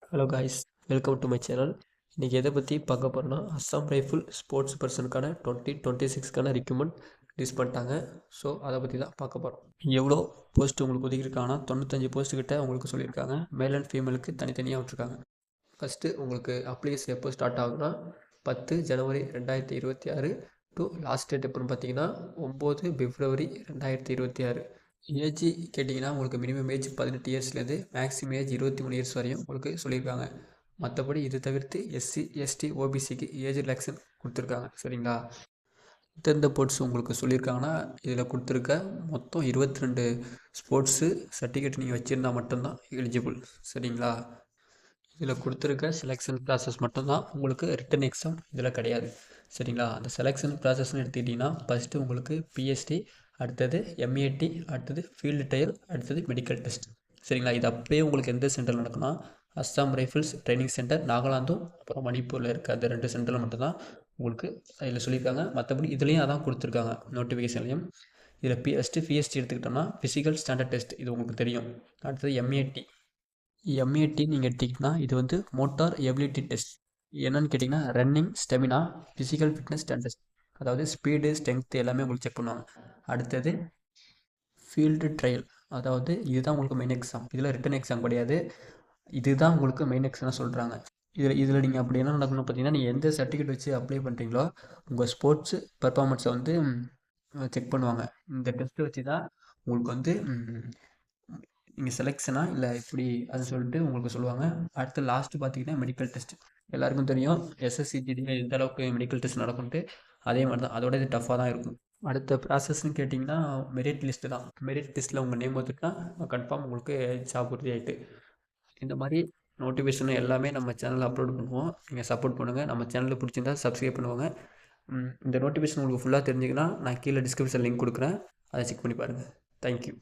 Hello guys, welcome to my channel. இன்றைக்கி எதை பற்றி பார்க்க போகிறோன்னா, அஸ்ஸாம் ரைஃபிள் ஸ்போர்ட்ஸ் பர்சனுக்கான 2026க்கான ரெக்ரூட்மெண்ட் ரிலீஸ் பண்ணிட்டாங்க. ஸோ அதை பற்றி தான் பார்க்க போகிறோம். எவ்வளோ போஸ்ட் உங்களுக்கு ஒதுக்கியிருக்காங்கன்னா 95 போஸ்ட்டு கிட்ட உங்களுக்கு சொல்லியிருக்காங்க. மேல் அண்ட் ஃபீமேலுக்கு தனித்தனியாக விட்டுருக்காங்க. ஃபஸ்ட்டு உங்களுக்கு அப்ளிகேஷன் எப்போ ஸ்டார்ட் ஆகுதுன்னா 10 ஜனவரி 2026 டு லாஸ்ட் டேட் எப்போன்னு பார்த்தீங்கன்னா 9 பிப்ரவரி 2026. ஏஜ் கேட்டிங்கன்னா உங்களுக்கு மினிமம் ஏஜ் 18 இயர்ஸ்லேருந்து மேக்ஸிமம் ஏஜ் 23 இயர்ஸ் வரையும் உங்களுக்கு சொல்லியிருக்காங்க. மற்றபடி இது தவிர்த்து எஸ்சி எஸ்டி ஓபிசிக்கு ஏஜ் ரிலாக்ஸன் கொடுத்துருக்காங்க. சரிங்களா? எந்தெந்த ஸ்போர்ட்ஸ் உங்களுக்கு சொல்லியிருக்காங்கன்னா இதில் கொடுத்துருக்க மொத்தம் 22 ஸ்போர்ட்ஸு சர்டிஃபிகேட் நீங்கள் வச்சுருந்தா மட்டும்தான் எலிஜிபிள். சரிங்களா? இதில் கொடுத்துருக்க செலெக்ஷன் ப்ராசஸ் மட்டும்தான், உங்களுக்கு ரிட்டன் எக்ஸாம் இதில் கிடையாது. சரிங்களா? அந்த செலெக்ஷன் ப்ராசஸ்ன்னு எடுத்துக்கிட்டிங்கன்னா ஃபஸ்ட்டு உங்களுக்கு பிஎஸ்டி, அடுத்தது எம்ஏடி, அடுத்தது ஃபீல்டு ட்ரையல், அடுத்தது மெடிக்கல் டெஸ்ட். சரிங்களா? இது அப்படியே உங்களுக்கு எந்த சென்டரில் நடக்குன்னா அஸ்ஸாம் ரைஃபிள்ஸ் ட்ரைனிங் சென்டர் நாகாலாந்தும் அப்புறம் மணிப்பூரில் இருக்க அந்த 2 சென்டரில் மட்டும்தான் உங்களுக்கு இதில் சொல்லியிருக்காங்க. மற்றபடி இதுலேயும் அதான் கொடுத்துருக்காங்க நோட்டிஃபிகேஷன்லையும். இதில் பிஎஸ்டி எடுத்துக்கிட்டோம்னா ஃபிசிக்கல் ஸ்டாண்டர்ட் டெஸ்ட், இது உங்களுக்கு தெரியும். அடுத்தது எம்ஏடி நீங்கள் எடுத்திங்கன்னா இது வந்து மோட்டார் எபிலிட்டி டெஸ்ட். என்னன்னு கேட்டிங்கன்னா running, stamina, physical fitness test, அதாவது ஸ்பீடு, ஸ்ட்ரென்த் எல்லாமே உங்களுக்கு செக் பண்ணுவாங்க. அடுத்தது ஃபீல்டு ட்ரையல், அதாவது இதுதான் உங்களுக்கு மெயின் எக்ஸாம். இதில் ரிட்டன் எக்ஸாம் கிடையாது, இதுதான் உங்களுக்கு மெயின் எக்ஸாம் சொல்கிறாங்க. இதில் நீங்கள் அப்படி என்ன நடக்கணும்னு பார்த்தீங்கன்னா, நீங்கள் எந்த சர்டிஃபிகேட் வச்சு அப்ளை பண்ணுறீங்களோ உங்கள் ஸ்போர்ட்ஸு பர்ஃபார்மன்ஸை வந்து செக் பண்ணுவாங்க. இந்த டெஸ்ட்டு வச்சு தான் உங்களுக்கு வந்து நீங்கள் செலெக்ஷனா இல்லை இப்படி அது சொல்லிட்டு உங்களுக்கு சொல்லுவாங்க. அடுத்து லாஸ்ட்டு பார்த்தீங்கன்னா மெடிக்கல் டெஸ்ட். எல்லாருக்கும் தெரியும் எஸ்எஸ்சிஜிடியில் எந்த அளவுக்கு மெடிக்கல் டெஸ்ட் நடக்கும்ட்டு. அதே மாதிரி தான், அதோட இது டஃப்பாக தான் இருக்கும். அடுத்த ப்ராசஸ்ன்னு கேட்டிங்கன்னா மெரிட் லிஸ்ட்டு தான். மெரிட் லிஸ்ட்டில் உங்கள் நேம் வந்துட்டுனா கன்ஃபார்ம் உங்களுக்கு ஜாப் உறுதி ஆகிட்டு. இந்த மாதிரி நோட்டிஃபிகேஷன் எல்லாமே நம்ம சேனலில் அப்லோட் பண்ணுவோம். நீங்கள் சப்போர்ட் பண்ணுங்கள். நம்ம சேனலில் பிடிச்சிருந்தா சப்ஸ்கிரைப் பண்ணுவாங்க. இந்த நோட்டிஃபிகேஷன் உங்களுக்கு ஃபுல்லாக தெரிஞ்சுக்கன்னா நான் கீழே டிஸ்கிரிப்ஷன் லிங்க் கொடுக்குறேன், அதை செக் பண்ணி பாருங்கள். தேங்க்யூ.